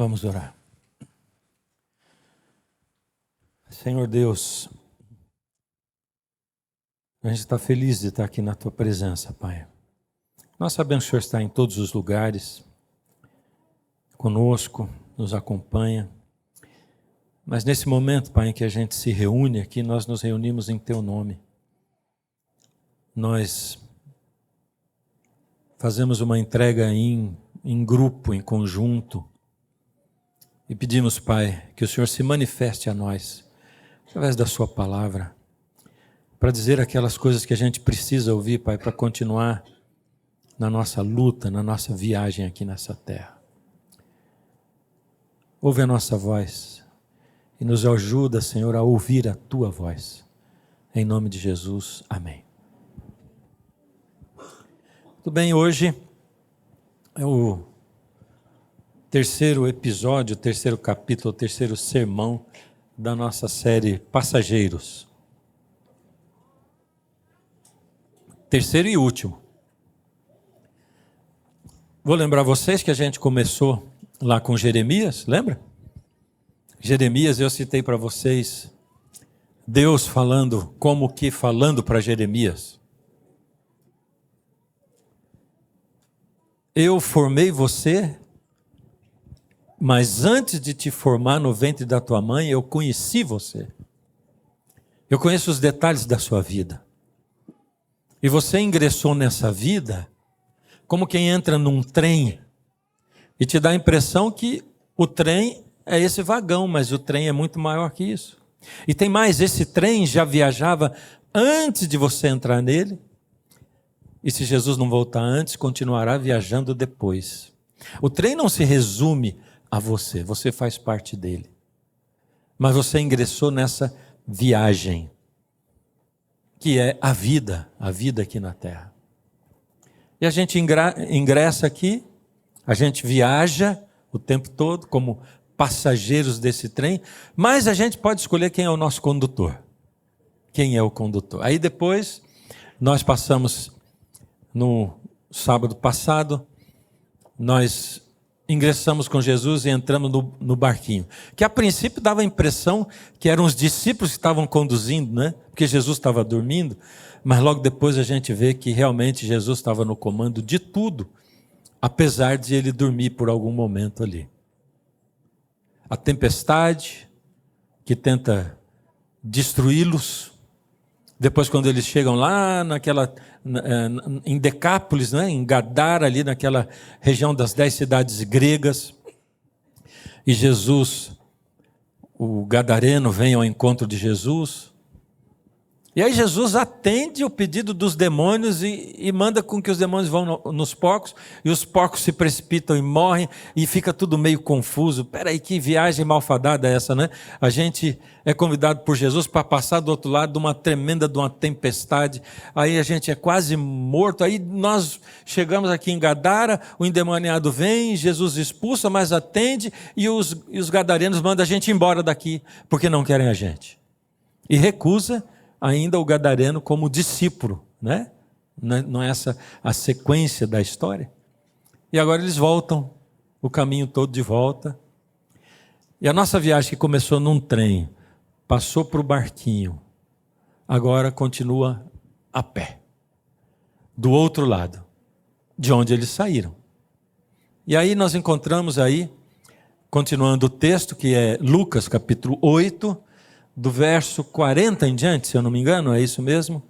Vamos orar. Senhor Deus, a gente está feliz de estar aqui na Tua presença, Pai. Nós sabemos que o Senhor está em todos os lugares, conosco, nos acompanha. Mas nesse momento, Pai, em que a gente se reúne aqui, nós nos reunimos em Teu nome. Nós fazemos uma entrega em grupo, em conjunto, e pedimos, Pai, que o Senhor se manifeste a nós, através da Sua palavra, para dizer aquelas coisas que a gente precisa ouvir, Pai, para continuar na nossa luta, na nossa viagem aqui nessa terra. Ouve a nossa voz e nos ajuda, Senhor, a ouvir a Tua voz. Em nome de Jesus, amém. Muito bem, hoje é o terceiro episódio, o terceiro capítulo, o terceiro sermão da nossa série Passageiros. Terceiro e último. Vou lembrar vocês que a gente começou lá com Jeremias, lembra? Jeremias, eu citei para vocês Deus falando, como que falando para Jeremias. Eu formei você, mas antes de te formar no ventre da tua mãe, eu conheci você. Eu conheço os detalhes da sua vida. E você ingressou nessa vida como quem entra num trem e te dá a impressão que o trem é esse vagão, mas o trem é muito maior que isso. E tem mais, esse trem já viajava antes de você entrar nele. E se Jesus não voltar antes, continuará viajando depois. O trem não se resume a você, você faz parte dele. Mas você ingressou nessa viagem, que é a vida aqui na terra. E a gente ingressa aqui, a gente viaja o tempo todo como passageiros desse trem, mas a gente pode escolher quem é o nosso condutor. Quem é o condutor? Aí depois nós passamos, no sábado passado, nós ingressamos com Jesus e entramos no barquinho, que a princípio dava a impressão que eram os discípulos que estavam conduzindo, né? Porque Jesus estava dormindo, mas logo depois a gente vê que realmente Jesus estava no comando de tudo, apesar de ele dormir por algum momento ali. A tempestade que tenta destruí-los, depois quando eles chegam lá em Decápolis, né, em Gadara, ali naquela região das 10 cidades gregas, e Jesus, o gadareno, vem ao encontro de Jesus, e aí Jesus atende o pedido dos demônios e manda com que os demônios vão nos porcos, e os porcos se precipitam e morrem, e fica tudo meio confuso. Peraí, que viagem malfadada é essa, né? A gente é convidado por Jesus para passar do outro lado de uma tempestade, aí a gente é quase morto, aí nós chegamos aqui em Gadara, o endemoniado vem, Jesus expulsa, mas atende, e os gadarenos mandam a gente embora daqui, porque não querem a gente. E recusa ainda o gadareno como discípulo, né? Não é essa a sequência da história? E agora eles voltam, o caminho todo de volta. E a nossa viagem que começou num trem, passou para o barquinho, agora continua a pé, do outro lado, de onde eles saíram. E aí nós encontramos aí, continuando o texto, que é Lucas capítulo 8, do verso 40 em diante, se eu não me engano, é isso mesmo?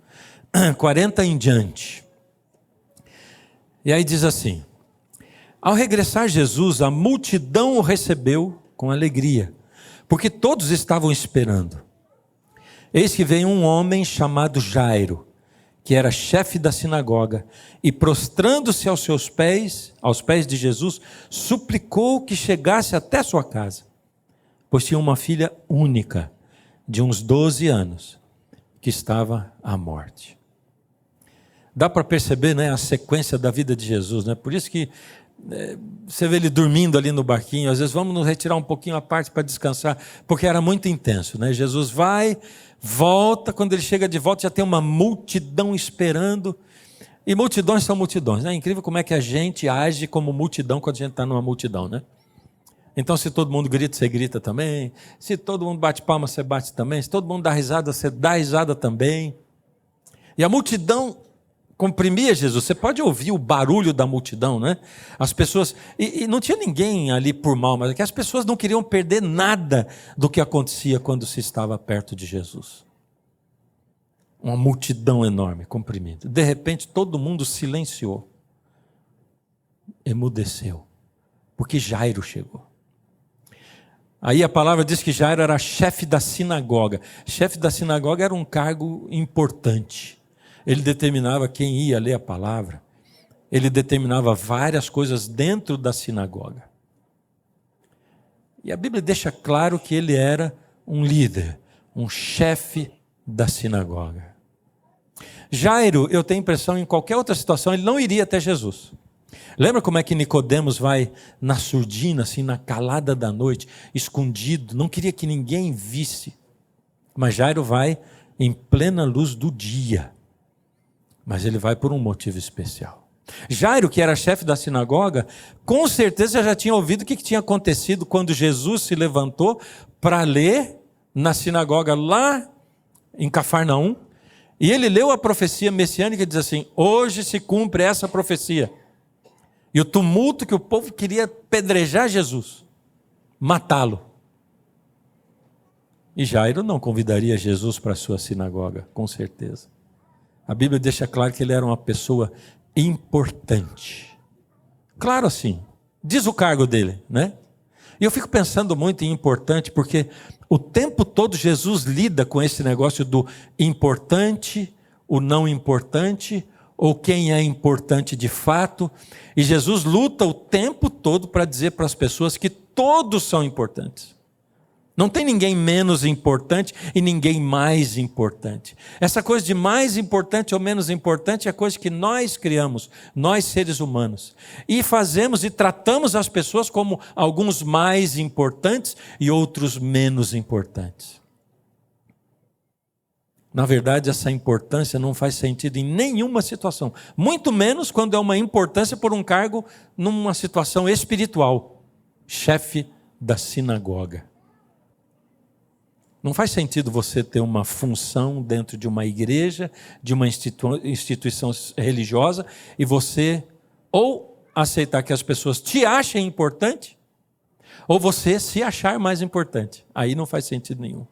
40 em diante. E aí diz assim: ao regressar Jesus, a multidão o recebeu com alegria, porque todos estavam esperando. Eis que veio um homem chamado Jairo, que era chefe da sinagoga, e prostrando-se aos pés de Jesus, suplicou que chegasse até sua casa, pois tinha uma filha única, de uns 12 anos, que estava à morte. Dá para perceber, né, a sequência da vida de Jesus, né? Por isso que você vê ele dormindo ali no barquinho. Às vezes vamos nos retirar um pouquinho à parte para descansar, porque era muito intenso, né? Jesus vai, volta, quando ele chega de volta já tem uma multidão esperando. E multidões são multidões, né? É incrível como é que a gente age como multidão quando a gente está numa multidão, né? Então, se todo mundo grita, você grita também. Se todo mundo bate palma, você bate também. Se todo mundo dá risada, você dá risada também. E a multidão comprimia Jesus. Você pode ouvir o barulho da multidão, né? As pessoas... E não tinha ninguém ali por mal, mas é que as pessoas não queriam perder nada do que acontecia quando se estava perto de Jesus. Uma multidão enorme, comprimindo. De repente, todo mundo silenciou. Emudeceu. Porque Jairo chegou. Aí a palavra diz que Jairo era chefe da sinagoga. Chefe da sinagoga era um cargo importante. Ele determinava quem ia ler a palavra. Ele determinava várias coisas dentro da sinagoga. E a Bíblia deixa claro que ele era um líder, um chefe da sinagoga. Jairo, eu tenho a impressão, em qualquer outra situação, ele não iria até Jesus. Lembra como é que Nicodemos vai na surdina, assim, na calada da noite, escondido, não queria que ninguém visse. Mas Jairo vai em plena luz do dia. Mas ele vai por um motivo especial. Jairo, que era chefe da sinagoga, com certeza já tinha ouvido o que tinha acontecido quando Jesus se levantou para ler na sinagoga lá em Cafarnaum. E ele leu a profecia messiânica e diz assim: hoje se cumpre essa profecia. E o tumulto que o povo queria pedrejar Jesus, matá-lo. E Jairo não convidaria Jesus para a sua sinagoga, com certeza. A Bíblia deixa claro que ele era uma pessoa importante. Claro assim, diz o cargo dele, né? E eu fico pensando muito em importante, porque o tempo todo Jesus lida com esse negócio do importante, o não importante, ou quem é importante de fato. E Jesus luta o tempo todo para dizer para as pessoas que todos são importantes. Não tem ninguém menos importante e ninguém mais importante. Essa coisa de mais importante ou menos importante é coisa que nós criamos, nós seres humanos. E fazemos e tratamos as pessoas como alguns mais importantes e outros menos importantes. Na verdade, essa importância não faz sentido em nenhuma situação. Muito menos quando é uma importância por um cargo numa situação espiritual. Chefe da sinagoga. Não faz sentido você ter uma função dentro de uma igreja, de uma instituição religiosa, e você ou aceitar que as pessoas te achem importante, ou você se achar mais importante. Aí não faz sentido nenhum.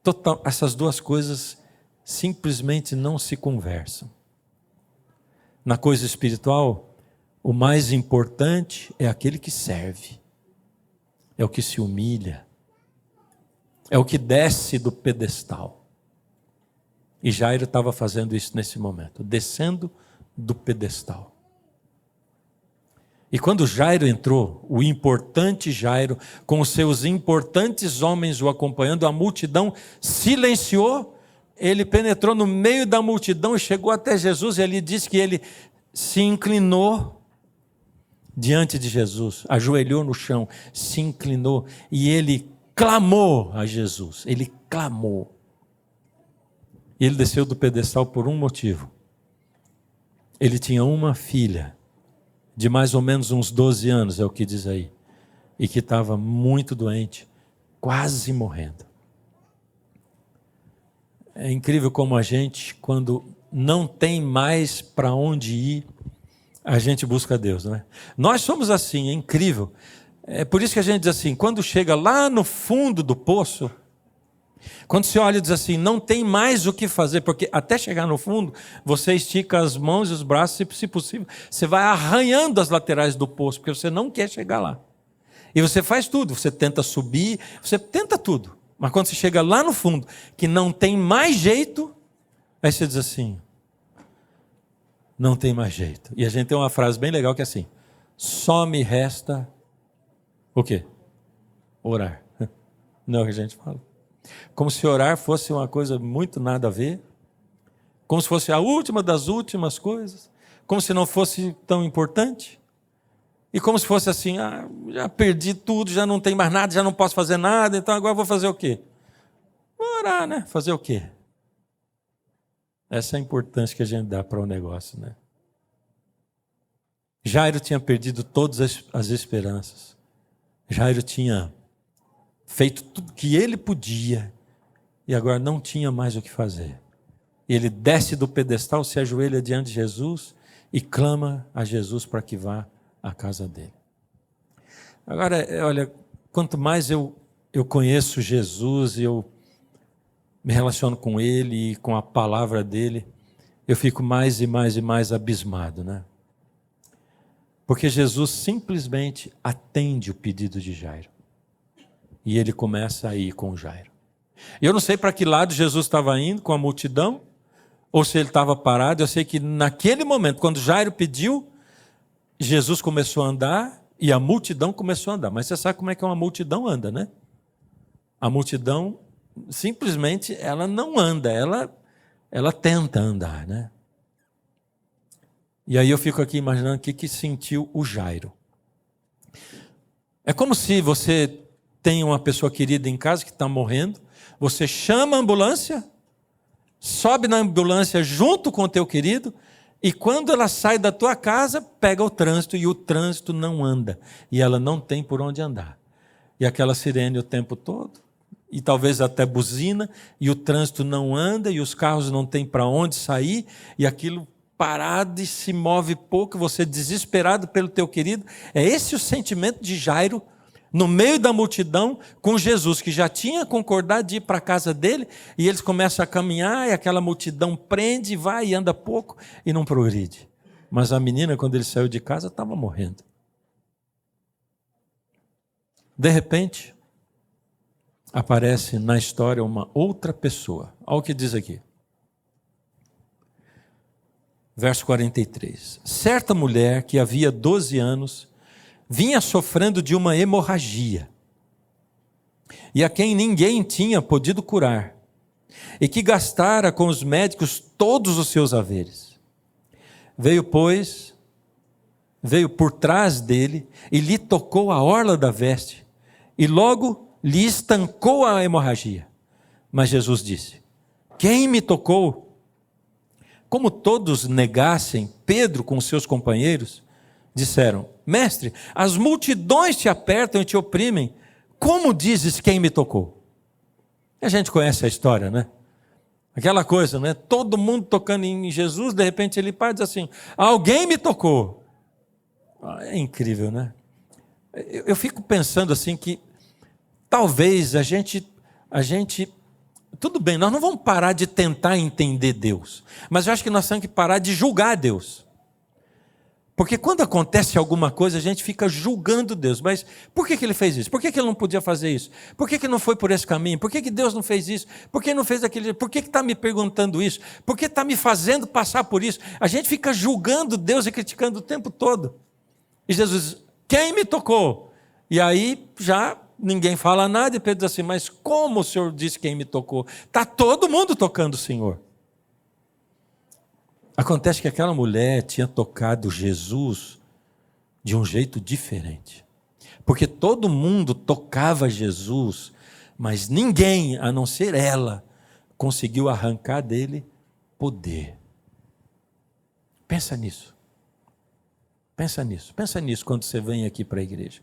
Total, essas duas coisas simplesmente não se conversam. Na coisa espiritual, o mais importante é aquele que serve, é o que se humilha, é o que desce do pedestal. E Jairo estava fazendo isso nesse momento, descendo do pedestal. E quando Jairo entrou, o importante Jairo, com os seus importantes homens o acompanhando, a multidão silenciou, ele penetrou no meio da multidão e chegou até Jesus, e ali diz que ele se inclinou diante de Jesus, ajoelhou no chão, se inclinou, e ele clamou a Jesus, ele clamou. E ele desceu do pedestal por um motivo. Ele tinha uma filha, de mais ou menos uns 12 anos, é o que diz aí, e que estava muito doente, quase morrendo. É incrível como a gente, quando não tem mais para onde ir, a gente busca Deus, não é? Nós somos assim, é incrível. É por isso que a gente diz assim, quando chega lá no fundo do poço, quando você olha e diz assim, não tem mais o que fazer, porque até chegar no fundo, você estica as mãos e os braços, se possível, você vai arranhando as laterais do poço, porque você não quer chegar lá. E você faz tudo, você tenta subir, você tenta tudo. Mas quando você chega lá no fundo, que não tem mais jeito, aí você diz assim, não tem mais jeito. E a gente tem uma frase bem legal que é assim, só me resta o quê? Orar. Não é o que a gente fala. Como se orar fosse uma coisa muito nada a ver, como se fosse a última das últimas coisas, como se não fosse tão importante, e como se fosse assim, já perdi tudo, já não tem mais nada, já não posso fazer nada, então agora vou fazer o quê? Vou orar, né? Fazer o quê? Essa é a importância que a gente dá para o negócio, né? Jairo tinha perdido todas as esperanças. Jairo tinha feito tudo que ele podia e agora não tinha mais o que fazer. Ele desce do pedestal, se ajoelha diante de Jesus e clama a Jesus para que vá à casa dele. Agora, olha, quanto mais eu conheço Jesus e eu me relaciono com ele e com a palavra dele, eu fico mais e mais e mais abismado, né? Porque Jesus simplesmente atende o pedido de Jairo. E ele começa a ir com Jairo. Eu não sei para que lado Jesus estava indo com a multidão, ou se ele estava parado. Eu sei que naquele momento, quando Jairo pediu, Jesus começou a andar e a multidão começou a andar. Mas você sabe como é que uma multidão anda, né? A multidão, simplesmente, ela não anda, ela tenta andar, né? E aí eu fico aqui imaginando o que sentiu o Jairo. É como se você tem uma pessoa querida em casa que está morrendo, você chama a ambulância, sobe na ambulância junto com o teu querido, e quando ela sai da tua casa, pega o trânsito, e o trânsito não anda, e ela não tem por onde andar. E aquela sirene o tempo todo, e talvez até buzina, e o trânsito não anda, e os carros não têm para onde sair, e aquilo parado e se move pouco, você desesperado pelo teu querido. É esse o sentimento de Jairo, no meio da multidão, com Jesus, que já tinha concordado de ir para a casa dele, e eles começam a caminhar, e aquela multidão prende, vai e anda pouco, e não progride. Mas a menina, quando ele saiu de casa, estava morrendo. De repente, aparece na história uma outra pessoa. Olha o que diz aqui. Verso 43. Certa mulher que havia 12 anos vinha sofrendo de uma hemorragia e a quem ninguém tinha podido curar e que gastara com os médicos todos os seus haveres. Veio por trás dele e lhe tocou a orla da veste e logo lhe estancou a hemorragia. Mas Jesus disse: quem me tocou? Como todos negassem, Pedro com seus companheiros disseram: mestre, as multidões te apertam e te oprimem, como dizes quem me tocou? A gente conhece a história, né? Aquela coisa, né? Todo mundo tocando em Jesus, de repente ele para e diz assim: alguém me tocou. É incrível, né? Eu fico pensando assim que talvez a gente tudo bem, nós não vamos parar de tentar entender Deus, mas eu acho que nós temos que parar de julgar Deus. Porque quando acontece alguma coisa, a gente fica julgando Deus. Mas por que ele fez isso? Por que ele não podia fazer isso? Por que não foi por esse caminho? Por que Deus não fez isso? Por que não fez aquele? Por que está me perguntando isso? Por que está me fazendo passar por isso? A gente fica julgando Deus e criticando o tempo todo. E Jesus diz: quem me tocou? E aí já ninguém fala nada, e Pedro diz assim: mas como o Senhor disse quem me tocou? Está todo mundo tocando o Senhor. Acontece que aquela mulher tinha tocado Jesus de um jeito diferente. Porque todo mundo tocava Jesus, mas ninguém, a não ser ela, conseguiu arrancar dele poder. Pensa nisso. Pensa nisso. Pensa nisso quando você vem aqui para a igreja.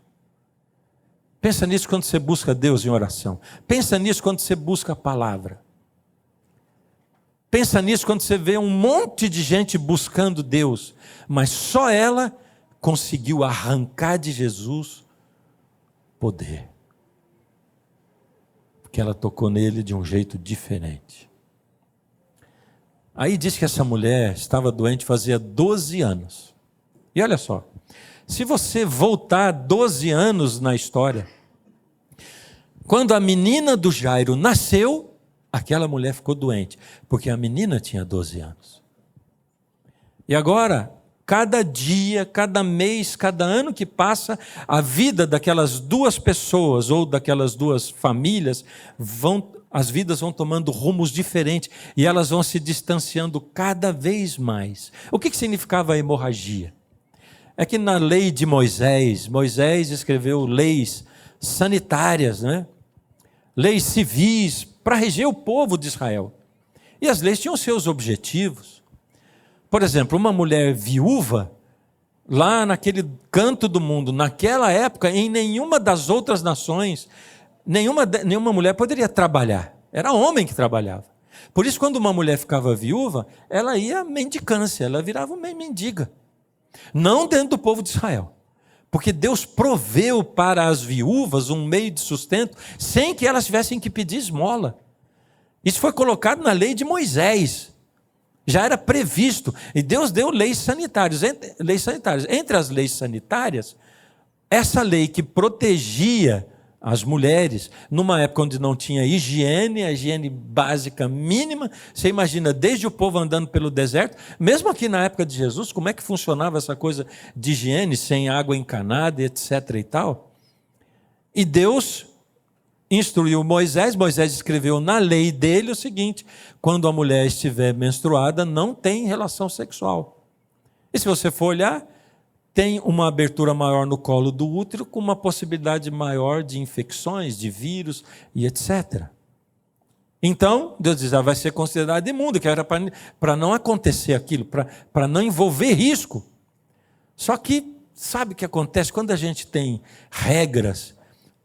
Pensa nisso quando você busca Deus em oração. Pensa nisso quando você busca a palavra. Pensa nisso quando você vê um monte de gente buscando Deus, mas só ela conseguiu arrancar de Jesus poder. Porque ela tocou nele de um jeito diferente. Aí diz que essa mulher estava doente fazia 12 anos. E olha só, se você voltar 12 anos na história, quando a menina do Jairo nasceu, aquela mulher ficou doente, porque a menina tinha 12 anos. E agora, cada dia, cada mês, cada ano que passa, a vida daquelas duas pessoas ou daquelas duas famílias, as vidas vão tomando rumos diferentes e elas vão se distanciando cada vez mais. O que significava a hemorragia? É que na lei de Moisés escreveu leis sanitárias, né? Leis civis para reger o povo de Israel. E as leis tinham seus objetivos. Por exemplo, uma mulher viúva, lá naquele canto do mundo, naquela época, em nenhuma das outras nações, nenhuma mulher poderia trabalhar. Era homem que trabalhava. Por isso, quando uma mulher ficava viúva, ela ia à mendicância, ela virava uma mendiga. Não dentro do povo de Israel. Porque Deus proveu para as viúvas um meio de sustento sem que elas tivessem que pedir esmola. Isso foi colocado na lei de Moisés. Já era previsto. E Deus deu leis sanitárias. Entre as leis sanitárias, essa lei que protegia as mulheres, numa época onde não tinha higiene, a higiene básica mínima, você imagina, desde o povo andando pelo deserto, mesmo aqui na época de Jesus, como é que funcionava essa coisa de higiene, sem água encanada, etc. e tal. E Deus instruiu Moisés escreveu na lei dele o seguinte: quando a mulher estiver menstruada, não tem relação sexual. E se você for olhar, tem uma abertura maior no colo do útero, com uma possibilidade maior de infecções, de vírus e etc. Então, Deus diz, vai ser considerada imunda, que era para não acontecer aquilo, para não envolver risco. Só que, sabe o que acontece? Quando a gente tem regras,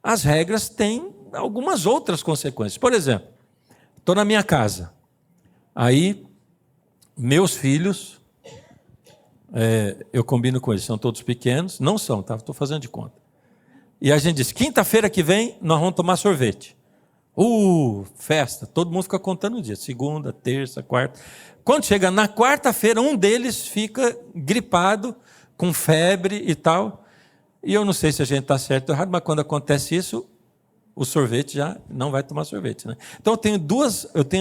as regras têm algumas outras consequências. Por exemplo, estou na minha casa, aí meus filhos... eu combino com eles, são todos pequenos, não são, tá? Estou fazendo de conta. E a gente diz, quinta-feira que vem nós vamos tomar sorvete. Festa, todo mundo fica contando o dia, segunda, terça, quarta. Quando chega na quarta-feira, um deles fica gripado, com febre e tal, e eu não sei se a gente está certo ou errado, mas quando acontece isso, o sorvete já não vai tomar sorvete, né? Então eu tenho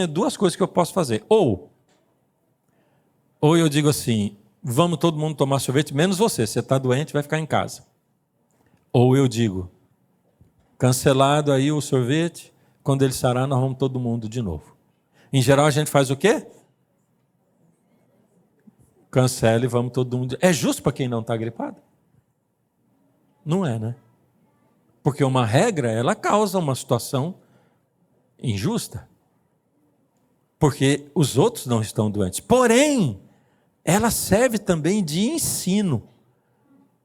duas coisas que eu posso fazer, ou eu digo assim, vamos todo mundo tomar sorvete, menos você está doente, vai ficar em casa. Ou eu digo, cancelado aí o sorvete, quando ele sarar, nós vamos todo mundo de novo. Em geral, a gente faz o quê? Cancela e vamos todo mundo. É justo para quem não está gripado? Não é, né? Porque uma regra, ela causa uma situação injusta. Porque os outros não estão doentes. Porém, ela serve também de ensino,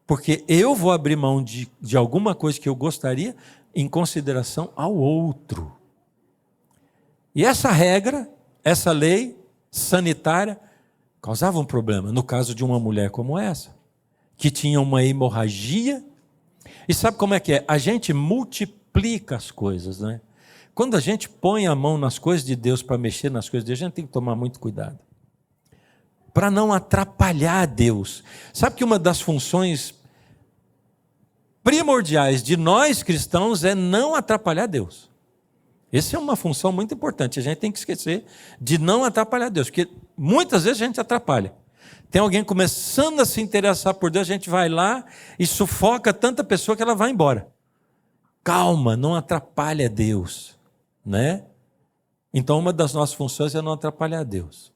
porque eu vou abrir mão de alguma coisa que eu gostaria em consideração ao outro. E essa regra, essa lei sanitária, causava um problema no caso de uma mulher como essa, que tinha uma hemorragia. E sabe como é que é? A gente multiplica as coisas, né? Quando a gente põe a mão nas coisas de Deus para mexer nas coisas de Deus, a gente tem que tomar muito cuidado, para não atrapalhar Deus. Sabe que uma das funções primordiais de nós cristãos é não atrapalhar Deus. Essa é uma função muito importante. A gente tem que esquecer de não atrapalhar Deus, porque muitas vezes a gente atrapalha. Tem alguém começando a se interessar por Deus, a gente vai lá e sufoca tanta pessoa que ela vai embora. Calma, não atrapalha Deus, né? Então, uma das nossas funções é não atrapalhar Deus.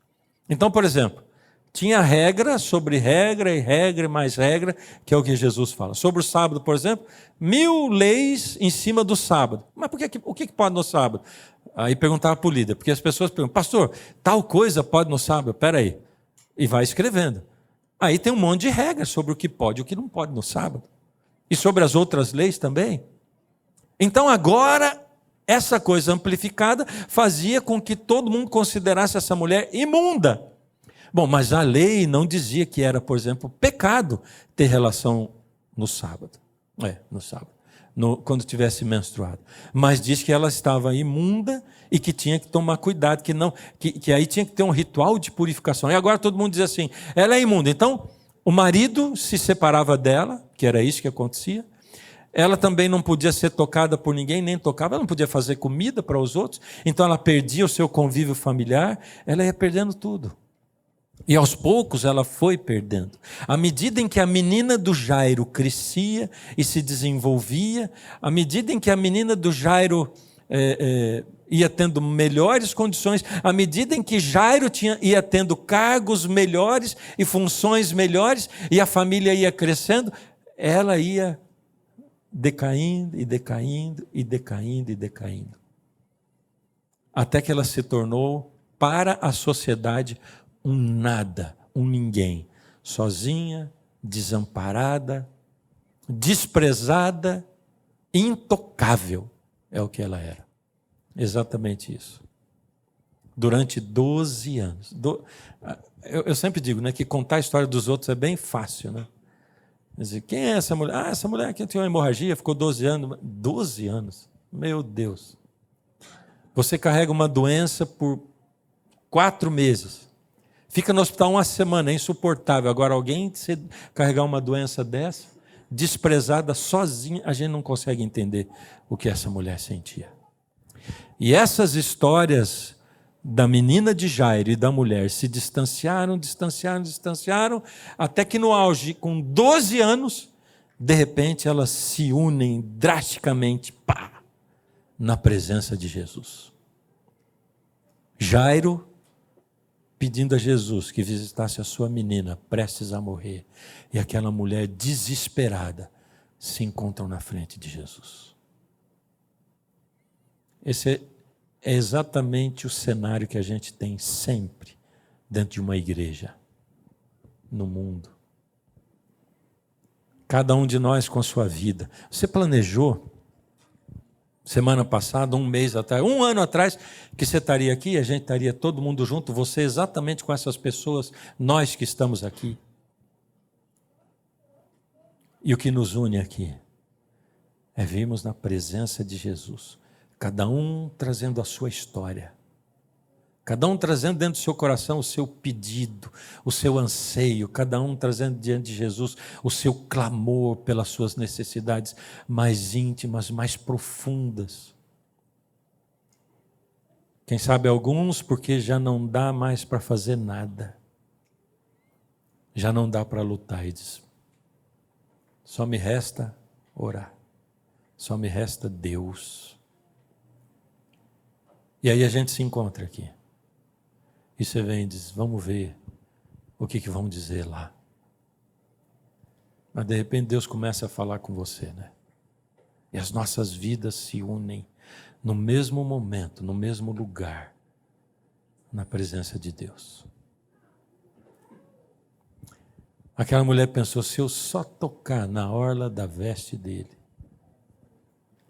Então, por exemplo, tinha regra sobre regra e regra e mais regra, que é o que Jesus fala. Sobre o sábado, por exemplo, 1000 leis em cima do sábado. Mas o que pode no sábado? Aí perguntava para o líder, porque as pessoas perguntam, pastor, tal coisa pode no sábado? Espera aí. E vai escrevendo. Aí tem um monte de regras sobre o que pode e o que não pode no sábado. E sobre as outras leis também. Então agora, essa coisa amplificada fazia com que todo mundo considerasse essa mulher imunda. Bom, mas a lei não dizia que era, por exemplo, pecado ter relação no sábado. No sábado, quando tivesse menstruado. Mas diz que ela estava imunda e que tinha que tomar cuidado, que aí tinha que ter um ritual de purificação. E agora todo mundo diz assim, ela é imunda. Então, o marido se separava dela, que era isso que acontecia. Ela também não podia ser tocada por ninguém, nem tocava, ela não podia fazer comida para os outros. Então ela perdia o seu convívio familiar, ela ia perdendo tudo. E aos poucos ela foi perdendo. À medida em que a menina do Jairo crescia e se desenvolvia, à medida em que a menina do Jairo ia tendo melhores condições, à medida em que Jairo ia tendo cargos melhores e funções melhores, e a família ia crescendo, ela ia decaindo e decaindo e decaindo e decaindo. Até que ela se tornou, para a sociedade, um nada, um ninguém, sozinha, desamparada, desprezada, intocável. É o que ela era. Exatamente isso. Durante 12 anos. Eu sempre digo, né, que contar a história dos outros é bem fácil, né? Dizer, quem é essa mulher? Essa mulher aqui tem uma hemorragia, ficou 12 anos. 12 anos? Meu Deus. Você carrega uma doença por 4 meses. Fica no hospital uma semana, é insuportável. Agora, alguém carregar uma doença dessa, desprezada, sozinha, a gente não consegue entender o que essa mulher sentia. E essas histórias da menina de Jairo e da mulher se distanciaram, até que no auge, com 12 anos, de repente elas se unem drasticamente, na presença de Jesus. Jairo pedindo a Jesus que visitasse a sua menina, prestes a morrer, e aquela mulher desesperada se encontram na frente de Jesus. Esse é exatamente o cenário que a gente tem sempre dentro de uma igreja, no mundo. Cada um de nós com a sua vida. Você planejou, semana passada, um mês atrás, 1 ano atrás, que você estaria aqui, a gente estaria todo mundo junto, você exatamente com essas pessoas, nós que estamos aqui. E o que nos une aqui é virmos na presença de Jesus, cada um trazendo a sua história, cada um trazendo dentro do seu coração o seu pedido, o seu anseio, cada um trazendo diante de Jesus o seu clamor pelas suas necessidades mais íntimas, mais profundas. Quem sabe alguns porque já não dá mais para fazer nada, já não dá para lutar e diz, só me resta orar, só me resta Deus. E aí a gente se encontra aqui. E você vem e diz, vamos ver o que vão dizer lá. Mas de repente Deus começa a falar com você, né? E as nossas vidas se unem no mesmo momento, no mesmo lugar, na presença de Deus. Aquela mulher pensou, se eu só tocar na orla da veste dele,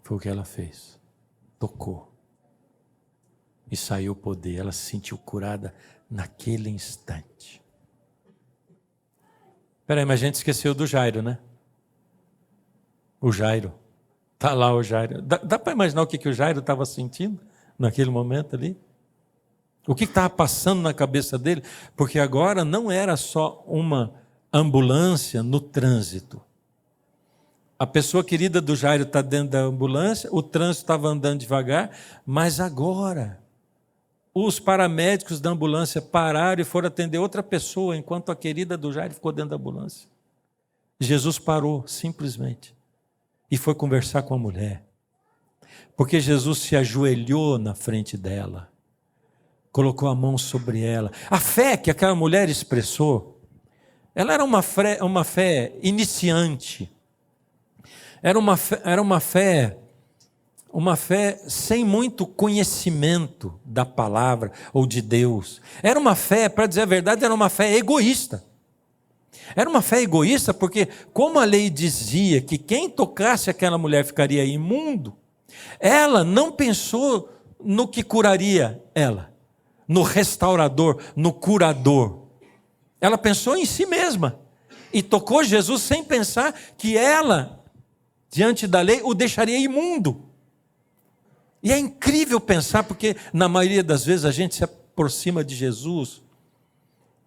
foi o que ela fez. Tocou. E saiu o poder, ela se sentiu curada naquele instante. Peraí, mas a gente esqueceu do Jairo, né? O Jairo. Está lá o Jairo. Dá para imaginar o que o Jairo estava sentindo naquele momento ali? O que estava passando na cabeça dele? Porque agora não era só uma ambulância no trânsito. A pessoa querida do Jairo está dentro da ambulância, o trânsito estava andando devagar, mas agora os paramédicos da ambulância pararam e foram atender outra pessoa, enquanto a querida do Jairo ficou dentro da ambulância. Jesus parou, simplesmente, e foi conversar com a mulher. Porque Jesus se ajoelhou na frente dela, colocou a mão sobre ela. A fé que aquela mulher expressou, ela era uma fé iniciante. Era uma fé sem muito conhecimento da palavra ou de Deus. Era uma fé, para dizer a verdade, era uma fé egoísta. Era uma fé egoísta porque, como a lei dizia que quem tocasse aquela mulher ficaria imundo, ela não pensou no que curaria ela, no restaurador, no curador. Ela pensou em si mesma e tocou Jesus sem pensar que ela, diante da lei, o deixaria imundo. E é incrível pensar, porque na maioria das vezes a gente se aproxima de Jesus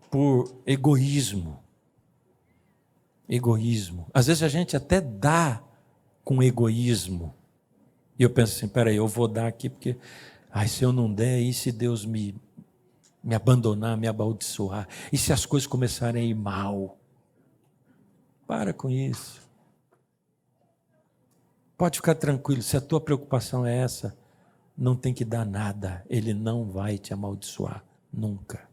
por egoísmo. Egoísmo. Às vezes a gente até dá com egoísmo. E eu penso assim, peraí, eu vou dar aqui porque, se eu não der, e se Deus me abandonar, me amaldiçoar? E se as coisas começarem a ir mal? Para com isso. Pode ficar tranquilo, se a tua preocupação é essa, não tem que dar nada, Ele não vai te amaldiçoar, nunca.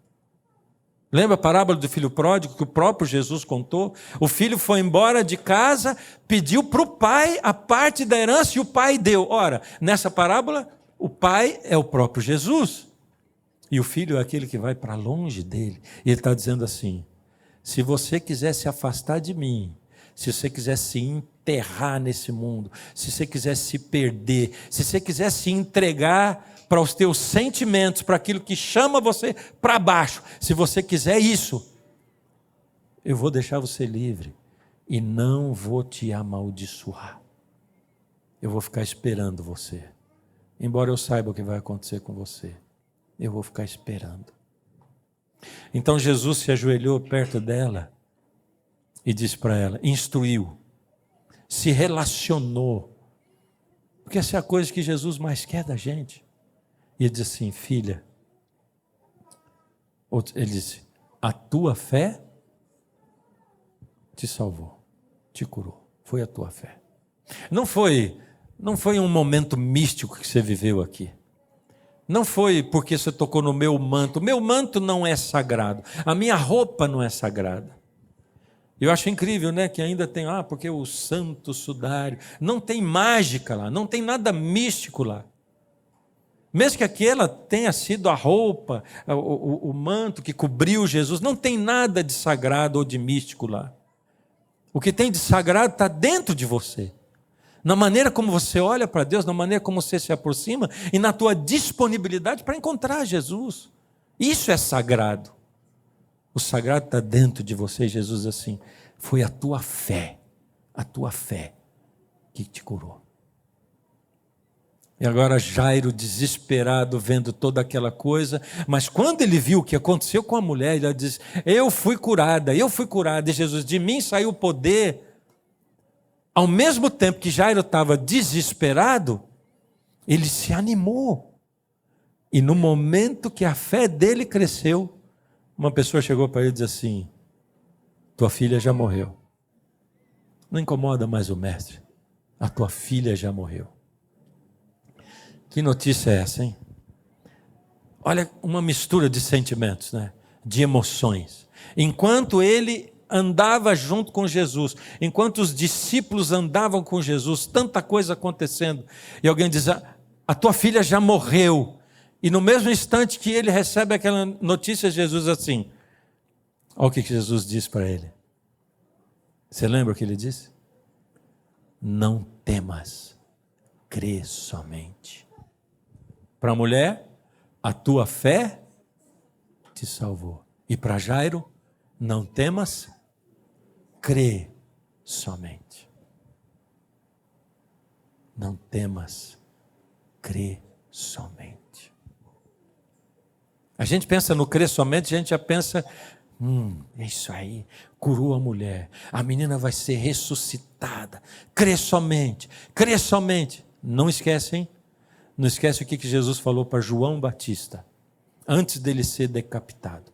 Lembra a parábola do filho pródigo que o próprio Jesus contou? O filho foi embora de casa, pediu para o pai a parte da herança e o pai deu. Ora, nessa parábola, o pai é o próprio Jesus e o filho é aquele que vai para longe dele. E ele está dizendo assim, se você quiser se afastar de mim, se você quiser se enterrar nesse mundo, se você quiser se perder, se você quiser se entregar para os teus sentimentos, para aquilo que chama você para baixo, se você quiser isso, eu vou deixar você livre e não vou te amaldiçoar. Eu vou ficar esperando você. Embora eu saiba o que vai acontecer com você, eu vou ficar esperando. Então Jesus se ajoelhou perto dela e disse para ela, instruiu, se relacionou, porque essa é a coisa que Jesus mais quer da gente. E ele disse assim, filha, ele disse, a tua fé te salvou, te curou, foi a tua fé. Não foi um momento místico que você viveu aqui. Não foi porque você tocou no meu manto. O meu manto não é sagrado. A minha roupa não é sagrada. Eu acho incrível, né? Que ainda tem, porque o santo sudário. Não tem mágica lá, não tem nada místico lá. Mesmo que aquela tenha sido a roupa, o manto que cobriu Jesus, não tem nada de sagrado ou de místico lá. O que tem de sagrado está dentro de você. Na maneira como você olha para Deus, na maneira como você se aproxima e na tua disponibilidade para encontrar Jesus. Isso é sagrado. O sagrado está dentro de você. Jesus assim, foi a tua fé que te curou. E agora Jairo, desesperado, vendo toda aquela coisa, mas quando ele viu o que aconteceu com a mulher, ele disse, eu fui curada. E Jesus, de mim saiu o poder. Ao mesmo tempo que Jairo estava desesperado, ele se animou. E no momento que a fé dele cresceu, uma pessoa chegou para ele e disse assim, tua filha já morreu. Não incomoda mais o mestre, a tua filha já morreu. Que notícia é essa, hein? Olha, uma mistura de sentimentos, né? De emoções. Enquanto ele andava junto com Jesus, enquanto os discípulos andavam com Jesus, tanta coisa acontecendo, e alguém diz, a tua filha já morreu, e no mesmo instante que ele recebe aquela notícia, Jesus assim, olha o que Jesus disse para ele, você lembra o que ele disse? Não temas, crê somente. Para a mulher, a tua fé te salvou, e para Jairo, não temas, crê somente. Não temas, crê somente. A gente pensa no crer somente, a gente já pensa, é isso aí, curou a mulher, a menina vai ser ressuscitada, crê somente, crê somente. Não esquece, hein? Não esquece o que Jesus falou para João Batista, antes dele ser decapitado.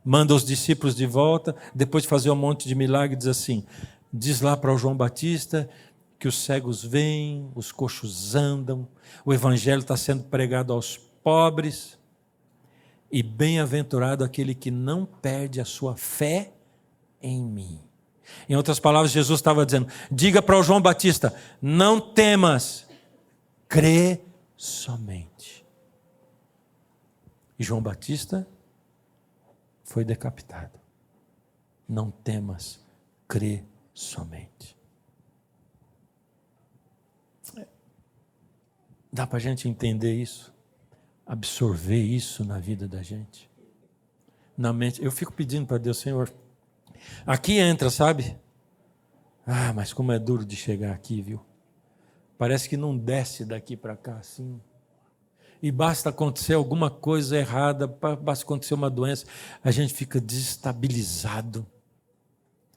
Manda os discípulos de volta, depois de fazer um monte de milagre, diz assim, diz lá para o João Batista que os cegos vêm, os coxos andam, o evangelho está sendo pregado aos pobres, e bem-aventurado aquele que não perde a sua fé em mim. Em outras palavras, Jesus estava dizendo, diga para o João Batista, não temas, crê somente. E João Batista foi decapitado. Não temas, crê somente. Dá para a gente entender isso? Absorver isso na vida da gente? Na mente. Eu fico pedindo para Deus, Senhor, aqui entra, sabe? Mas como é duro de chegar aqui, viu? Parece que não desce daqui para cá assim. E basta acontecer alguma coisa errada, basta acontecer uma doença, a gente fica desestabilizado,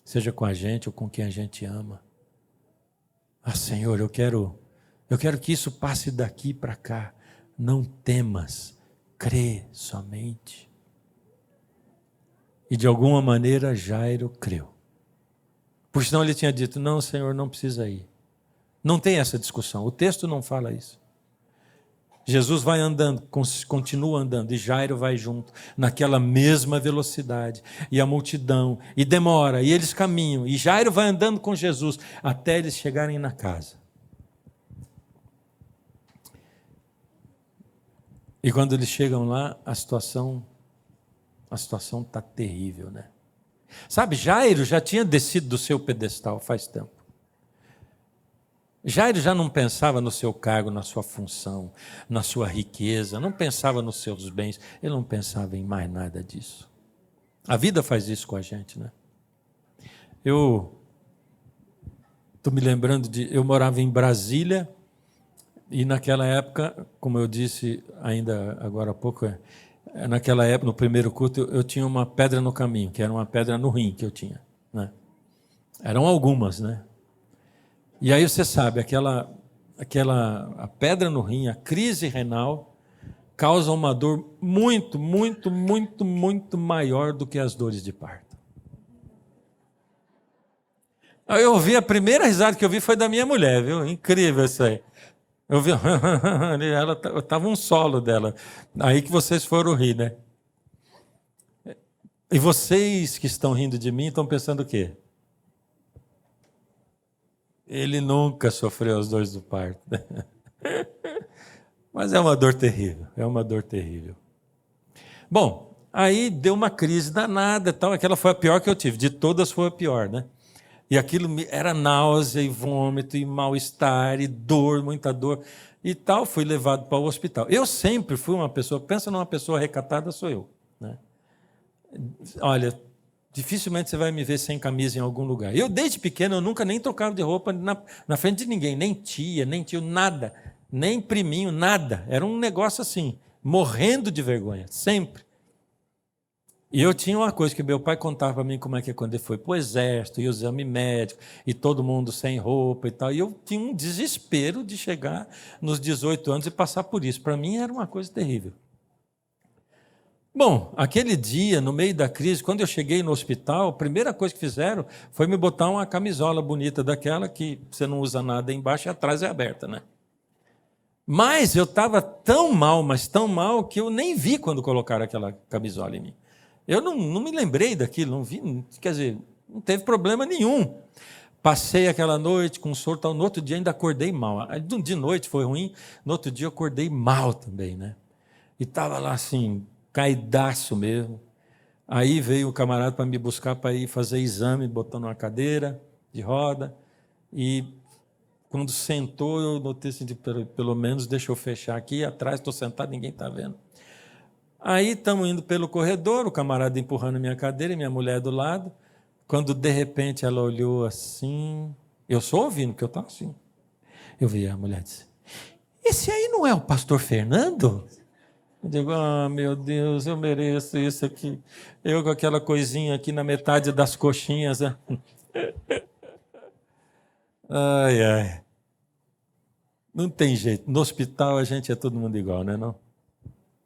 seja com a gente ou com quem a gente ama. Senhor, eu quero que isso passe daqui para cá. Não temas, crê somente. E de alguma maneira Jairo creu. Porque senão ele tinha dito, não, Senhor, não precisa ir. Não tem essa discussão, o texto não fala isso. Jesus vai andando, continua andando, e Jairo vai junto, naquela mesma velocidade, e a multidão, e demora, e eles caminham, e Jairo vai andando com Jesus, até eles chegarem na casa. E quando eles chegam lá, a situação está terrível, né? Sabe, Jairo já tinha descido do seu pedestal faz tempo. Jairo já não pensava no seu cargo, na sua função, na sua riqueza, não pensava nos seus bens, ele não pensava em mais nada disso. A vida faz isso com a gente, né? Eu estou me lembrando eu morava em Brasília e naquela época, como eu disse ainda agora há pouco, naquela época, no primeiro culto, eu tinha uma pedra no caminho, que era uma pedra no rim que eu tinha, né? Eram algumas, né? E aí você sabe, a pedra no rim, a crise renal, causa uma dor muito, muito, muito, muito maior do que as dores de parto. Aí eu ouvi, a primeira risada que eu vi foi da minha mulher, viu? Incrível isso aí. Eu vi, estava um solo dela. Aí que vocês foram rir, né? E vocês que estão rindo de mim estão pensando o quê? Ele nunca sofreu as dores do parto. Mas é uma dor terrível, é uma dor terrível. Bom, aí deu uma crise danada, tal. Aquela foi a pior que eu tive, de todas foi a pior, né? E aquilo era náusea e vômito e mal-estar e dor, muita dor e tal. Fui levado para o hospital. Eu sempre fui uma pessoa, pensa numa pessoa recatada, sou eu, né? Olha, dificilmente você vai me ver sem camisa em algum lugar. Eu, desde pequeno, eu nunca nem trocava de roupa na frente de ninguém, nem tia, nem tio, nada, nem priminho, nada. Era um negócio assim, morrendo de vergonha, sempre. E eu tinha uma coisa que meu pai contava para mim como é que é quando ele foi para o exército, e o exame médico, e todo mundo sem roupa e tal. E eu tinha um desespero de chegar nos 18 anos e passar por isso. Para mim era uma coisa terrível. Bom, aquele dia, no meio da crise, quando eu cheguei no hospital, a primeira coisa que fizeram foi me botar uma camisola bonita daquela que você não usa nada embaixo e atrás é aberta, né? Mas eu estava tão mal, mas tão mal, que eu nem vi quando colocaram aquela camisola em mim. Eu não me lembrei daquilo, não vi, quer dizer, não teve problema nenhum. Passei aquela noite com soro, tal, no outro dia ainda acordei mal. De noite foi ruim, no outro dia eu acordei mal também, né? E estava lá assim, caidaço mesmo. Aí veio o camarada para me buscar para ir fazer exame, botando uma cadeira de roda. E quando sentou, eu notei assim, pelo menos deixa eu fechar aqui, atrás estou sentado, ninguém está vendo. Aí estamos indo pelo corredor, o camarada empurrando minha cadeira e minha mulher do lado, quando de repente ela olhou assim, eu só ouvindo, porque eu estava assim. Eu vi a mulher dizer, esse aí não é o pastor Fernando? Eu digo, meu Deus, eu mereço isso aqui. Eu com aquela coisinha aqui na metade das coxinhas. Né? Ai, ai. Não tem jeito. No hospital a gente é todo mundo igual, né? Não?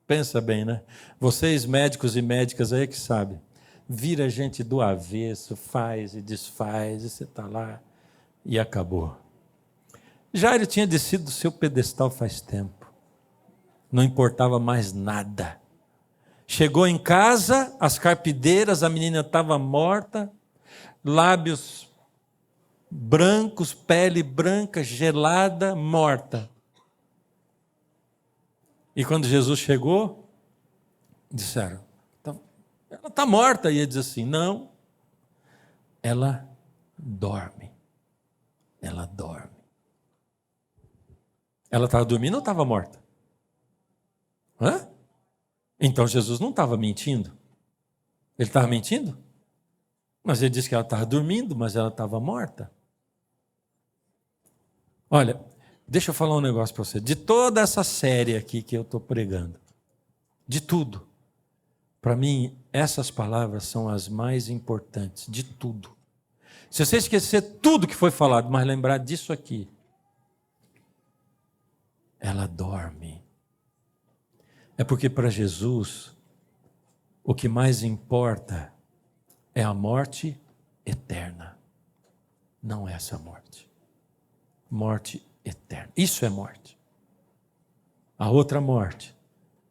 Pensa bem, né? Vocês, médicos e médicas aí que sabem. Vira a gente do avesso, faz e desfaz, e você está lá e acabou. Jairo tinha descido do seu pedestal faz tempo. Não importava mais nada. Chegou em casa, as carpideiras, a menina estava morta, lábios brancos, pele branca, gelada, morta. E quando Jesus chegou, disseram, ela está morta. E ele diz assim, não, ela dorme. Ela dorme. Ela estava dormindo ou estava morta? Hã? Então Jesus não estava mentindo. Ele estava mentindo? Mas ele disse que ela estava dormindo, mas ela estava morta. Olha, deixa eu falar um negócio para você. De toda essa série aqui que eu estou pregando, de tudo, para mim, essas palavras são as mais importantes, de tudo. Se você esquecer tudo que foi falado, mas lembrar disso aqui, ela dorme. É porque para Jesus, o que mais importa é a morte eterna. Não é essa morte. Morte eterna. Isso é morte. A outra morte,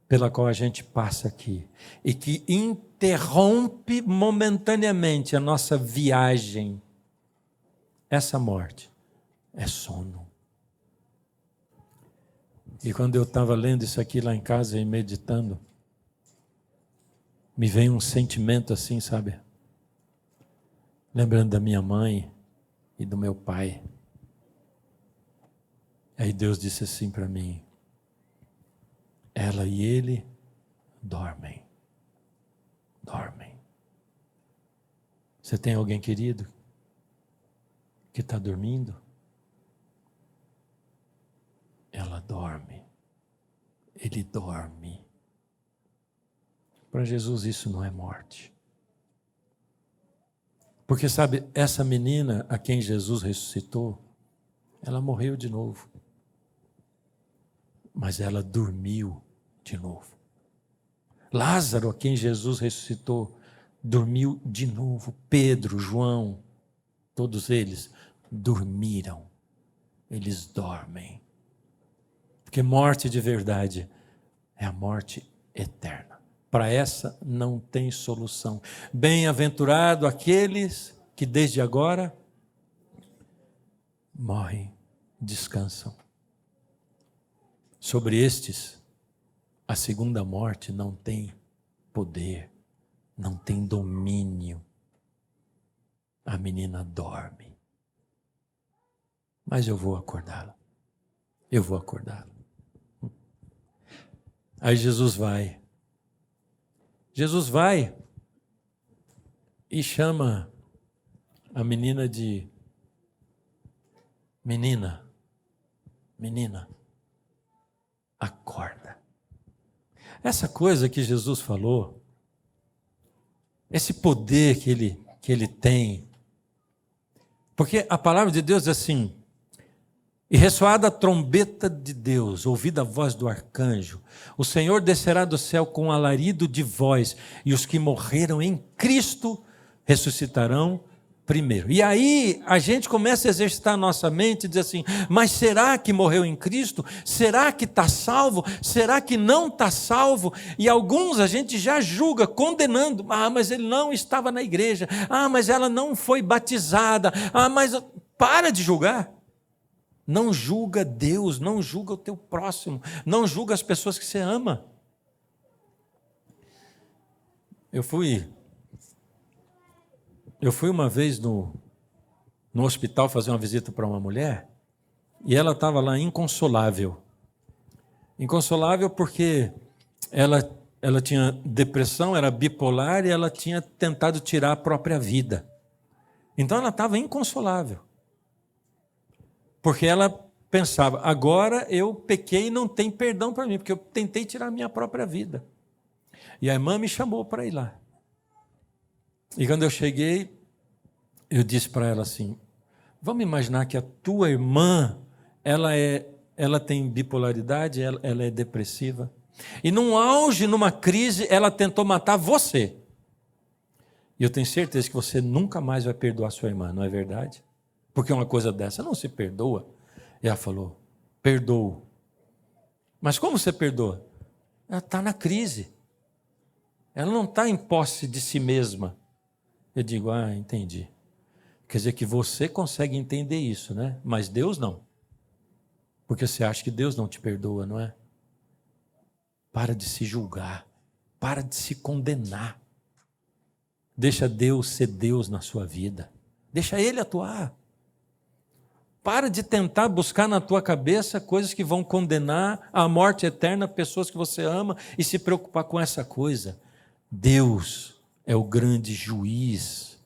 pela qual a gente passa aqui, e que interrompe momentaneamente a nossa viagem, essa morte é sono. E quando eu estava lendo isso aqui lá em casa e meditando, me veio um sentimento assim, sabe? lembrando da minha mãe e do meu pai. Aí Deus disse assim para mim: ela e ele dormem. Dormem. Você tem alguém querido que está dormindo? Ela dorme. Ele dorme. Para Jesus isso não é morte. Porque sabe, essa menina a quem Jesus ressuscitou, ela morreu de novo. Mas ela dormiu de novo. Lázaro, a quem Jesus ressuscitou, dormiu de novo. Pedro, João, todos eles dormiram. Eles dormem. Porque morte de verdade é a morte eterna. Para essa não tem solução. Bem-aventurado aqueles que desde agora morrem, descansam. Sobre estes, a segunda morte não tem poder, não tem domínio. A menina dorme. Mas eu vou acordá-la. Eu vou acordá-la. Aí Jesus vai e chama a menina de menina, acorda. Essa coisa que Jesus falou, esse poder que ele tem, porque a palavra de Deus é assim: e ressoada a trombeta de Deus, ouvida a voz do arcanjo, o Senhor descerá do céu com um alarido de voz, e os que morreram em Cristo ressuscitarão primeiro. E aí a gente começa a exercitar a nossa mente e diz assim: mas será que morreu em Cristo? Será que está salvo? Será que não está salvo? E alguns a gente já julga, condenando: ah, mas ele não estava na igreja, ah, mas ela não foi batizada, ah, mas... Para de julgar. Não julga Deus, não julga o teu próximo, não julga as pessoas que você ama. Eu fui uma vez no hospital fazer uma visita para uma mulher, e ela estava lá inconsolável. Inconsolável porque ela tinha depressão, era bipolar, e ela tinha tentado tirar a própria vida. Então ela estava inconsolável. Porque ela pensava: agora eu pequei e não tem perdão para mim, porque eu tentei tirar a minha própria vida. E a irmã me chamou para ir lá. E quando eu cheguei, eu disse para ela assim: vamos imaginar que a tua irmã, ela tem bipolaridade, ela é depressiva. E num auge, numa crise, ela tentou matar você. E eu tenho certeza que você nunca mais vai perdoar sua irmã, não é verdade? Porque uma coisa dessa não se perdoa. E ela falou: perdoo. Mas como você perdoa? Ela está na crise. Ela não está em posse de si mesma. Eu digo: ah, entendi. Quer dizer que você consegue entender isso, né? Mas Deus não. Porque você acha que Deus não te perdoa, não é? Para de se julgar. Para de se condenar. Deixa Deus ser Deus na sua vida. Deixa Ele atuar. Para de tentar buscar na tua cabeça coisas que vão condenar à morte eterna pessoas que você ama e se preocupar com essa coisa. Deus é o grande juiz.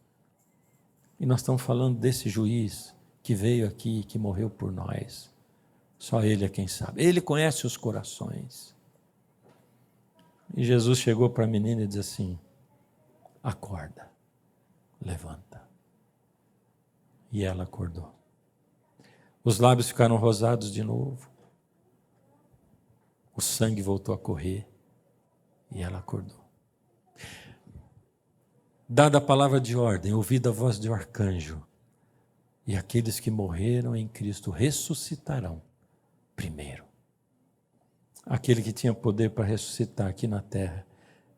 E nós estamos falando desse juiz que veio aqui, que morreu por nós. Só Ele é quem sabe. Ele conhece os corações. E Jesus chegou para a menina e disse assim: acorda, levanta. E ela acordou. Os lábios ficaram rosados de novo. O sangue voltou a correr. E ela acordou. Dada a palavra de ordem, ouvida a voz do arcanjo, e aqueles que morreram em Cristo ressuscitarão primeiro. Aquele que tinha poder para ressuscitar aqui na terra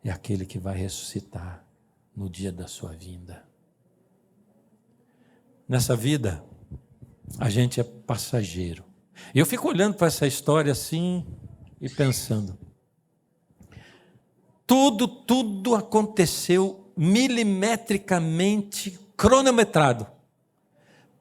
é aquele que vai ressuscitar no dia da sua vinda. Nessa vida, a gente é passageiro. E eu fico olhando para essa história assim e pensando: tudo aconteceu milimetricamente, cronometrado.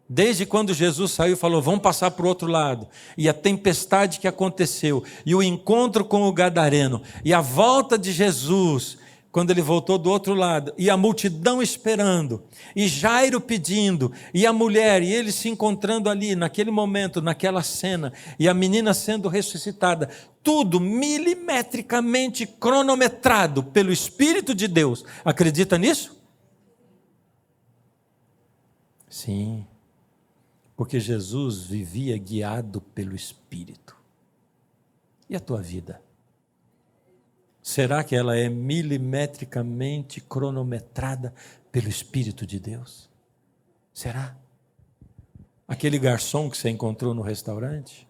Desde quando Jesus saiu e falou, vamos passar para o outro lado. E a tempestade que aconteceu, e o encontro com o gadareno, e a volta de Jesus, quando ele voltou do outro lado, e a multidão esperando, e Jairo pedindo, e a mulher, e eles se encontrando ali, naquele momento, naquela cena, e a menina sendo ressuscitada, tudo milimetricamente cronometrado pelo Espírito de Deus. Acredita nisso? Sim. Porque Jesus vivia guiado pelo Espírito. E a tua vida? Será que ela é milimetricamente cronometrada pelo Espírito de Deus? Será? Aquele garçom que você encontrou no restaurante?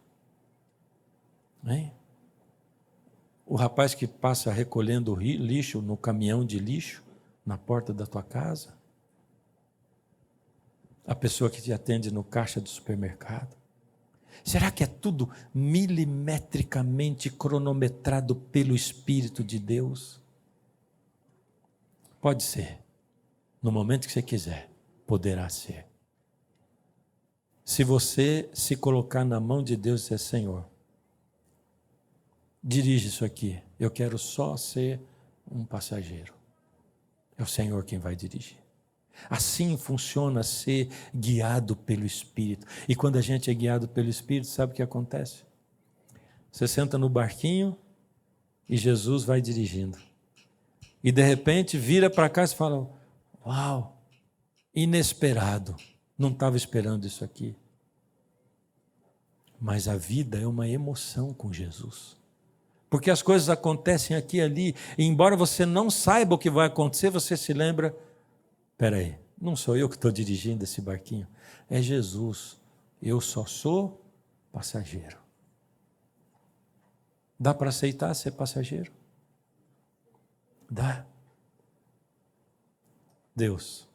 Hein? O rapaz que passa recolhendo lixo no caminhão de lixo na porta da tua casa? A pessoa que te atende no caixa do supermercado? Será que é tudo milimetricamente cronometrado pelo Espírito de Deus? Pode ser. No momento que você quiser, poderá ser. Se você se colocar na mão de Deus e dizer, Senhor, dirige isso aqui. Eu quero só ser um passageiro. É o Senhor quem vai dirigir. Assim funciona ser guiado pelo Espírito. E quando a gente é guiado pelo Espírito, sabe o que acontece? Você senta no barquinho e Jesus vai dirigindo. E de repente vira para cá e fala, uau, inesperado, não estava esperando isso aqui. Mas a vida é uma emoção com Jesus. Porque as coisas acontecem aqui e ali, e embora você não saiba o que vai acontecer, você se lembra, espera aí, não sou eu que estou dirigindo esse barquinho, é Jesus, eu só sou passageiro. Dá para aceitar ser passageiro? Dá. Deus,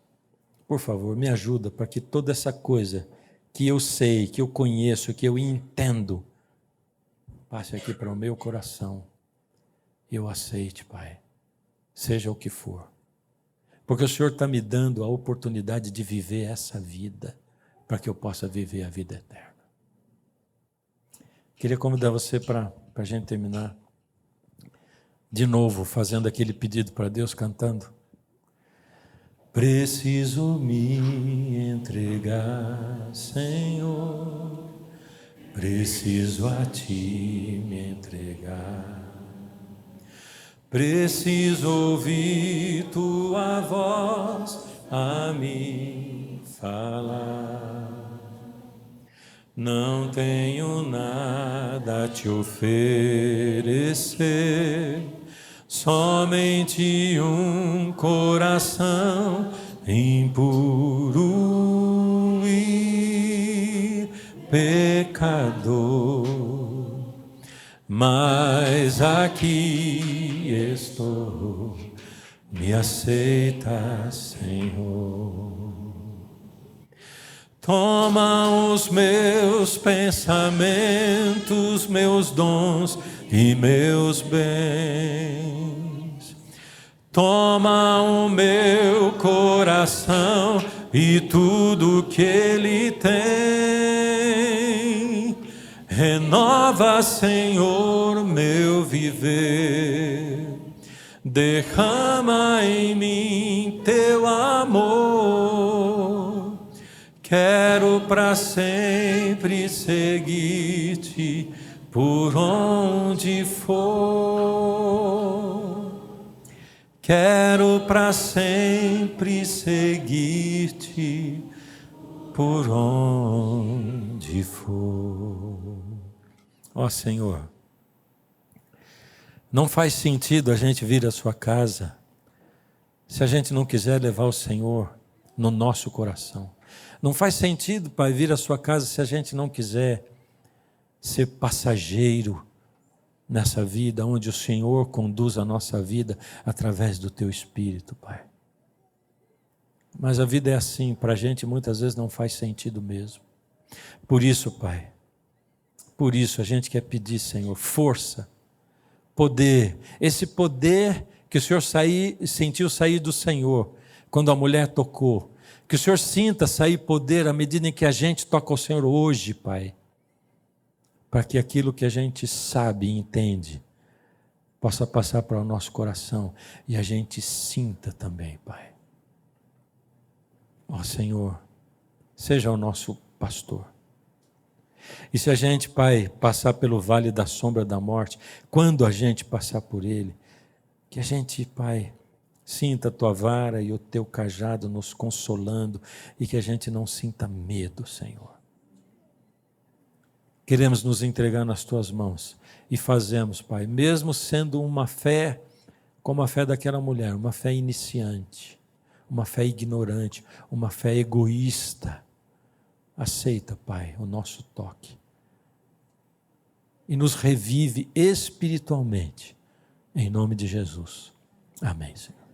por favor, me ajuda para que toda essa coisa que eu sei, que eu conheço, que eu entendo, passe aqui para o meu coração. Eu aceite, Pai, seja o que for. Porque o Senhor está me dando a oportunidade de viver essa vida, para que eu possa viver a vida eterna. Queria convidar você para a gente terminar, de novo, fazendo aquele pedido para Deus, cantando. Preciso me entregar, Senhor, preciso a Ti me entregar. Preciso ouvir Tua voz a me falar. Não tenho nada a Te oferecer, somente um coração impuro e pecador. Mas aqui estou, me aceita, Senhor. Toma os meus pensamentos, meus dons e meus bens. Toma o meu coração e tudo que ele tem. Renova, Senhor, meu viver. Derrama em mim teu amor. Quero para sempre seguir-te por onde for. Quero para sempre seguir-te por onde for. Ó Senhor, não faz sentido a gente vir à sua casa se a gente não quiser levar o Senhor no nosso coração. Não faz sentido, Pai, vir à sua casa se a gente não quiser ser passageiro nessa vida, onde o Senhor conduz a nossa vida através do Teu Espírito, Pai. Mas a vida é assim, para a gente muitas vezes não faz sentido mesmo. Por isso, Pai, por isso a gente quer pedir, Senhor, força, poder, esse poder que o Senhor sentiu sair do Senhor, quando a mulher tocou, Que o Senhor sinta sair poder à medida em que a gente toca ao Senhor hoje, Pai. Para que aquilo que a gente sabe e entende possa passar para o nosso coração e a gente sinta também, Pai. Ó Senhor, seja o nosso pastor. E se a gente, Pai, passar pelo vale da sombra da morte, quando a gente passar por ele, que a gente, Pai, sinta a tua vara e o teu cajado nos consolando e que a gente não sinta medo, Senhor. Queremos nos entregar nas tuas mãos e fazemos, Pai, mesmo sendo uma fé como a fé daquela mulher, uma fé iniciante, uma fé ignorante, uma fé egoísta. Aceita, Pai, o nosso toque e nos revive espiritualmente, em nome de Jesus. Amém, Senhor.